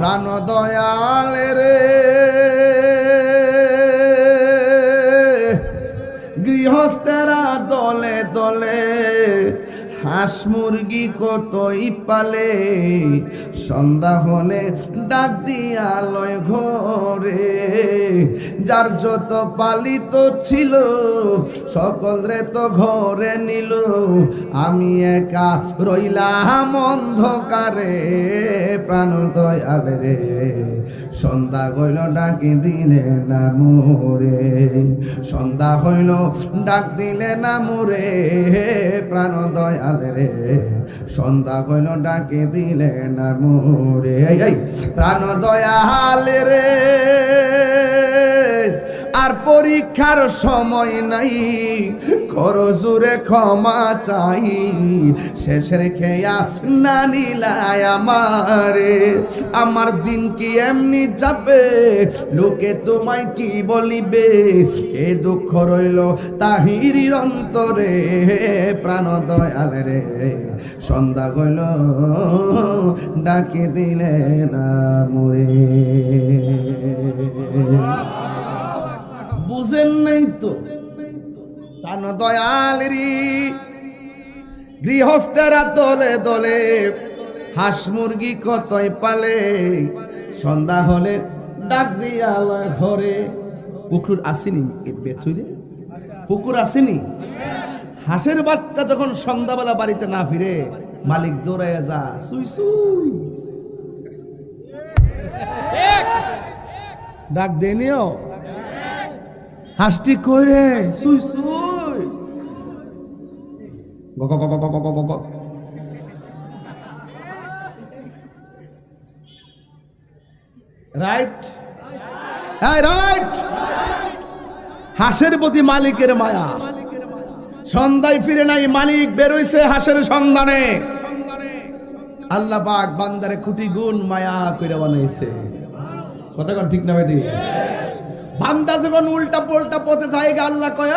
প্রাণ দয়াল রে গৃহস্থেরা দলে দলে হাঁস মুরগি কতই পালে সন্ধ্যা হলে ডাক দিয়া লয় ঘরে যার যত পালিত ছিল সকল রে তো ঘরে নিল আমি একা রইলাম অন্ধকারে প্রাণ দয়াল রে সন্ধ্যা হইল ডাকি দিলে না মোরে সন্ধ্যা হইল ডাক দিলে না মোরে প্রাণ দয়াল রে সন্ধ্যা হইল ডাকি দিলে না মোরে প্রাণ দয়াল রে আর পরীক্ষার সময় নাই খরজুরে ক্ষমা চাই শেষের খেয়া না নিলায় আমারে আমার দিন কি এমনি যাবে লোকে তোমায় কি বলিবে এ দুঃখ রইল তাহিরির অন্তরে প্রাণ দয়াল রে সন্ধ্যা গইল ডাকি দিলে না মোরে বুঝেন নাই তো প্রাণ দয়াল রে গৃহস্থেরা দলে দলে হাঁস মুরগি কতই পালে সন্ধ্যা হলে ডাক দিয়া ঘরে পুকুর আসেনি বেচুরে পুকুর আসেনি হাঁসের বাচ্চা যখন সন্ধ্যাবেলা বাড়িতে না ফিরে মালিক দৌড়াইয়া যা সুই সুই ডাক দেনিও হাসটি করে সুই সুই রাইট রাইট হাঁসের প্রতি মালিকের মায়া সন্ধ্যায় ফিরে নাই মালিক বেরোইছে হাঁসের সন্ধানে আল্লাহ পাক বান্দারে কোটি গুণ মায়া করে বানাইছে কথা কর ঠিক না বেটি বান্দা যখন উল্টা পাল্টা পথে যায় আল্লাহ কয়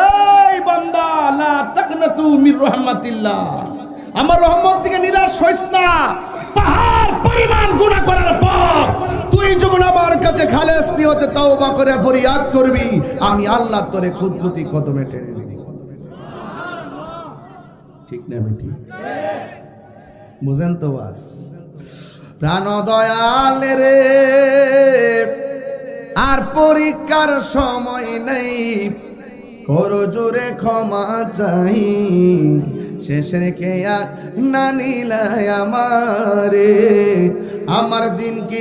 এই বান্দা লা তাকনাতু মির রাহমাতিল্লাহ আমার রহমত থেকে নিরাশ হইস না পাহাড় পরিমাণ গুনাহ করার পর তুই যখন আমার কাছে খালেস নিয়তে তওবা করে ফরিয়াদ করবি আমি আল্লাহ তোরে কুদরতি কদমে টেনে নিব ঠিক না বেটি বুঝেন তো বাস প্রাণ দয়াল রে আর পরীক্ষার সময় নেই করো জোরে ক্ষমা চাই শেষের খেয়া না নিলায় আমারে আমার দিন কি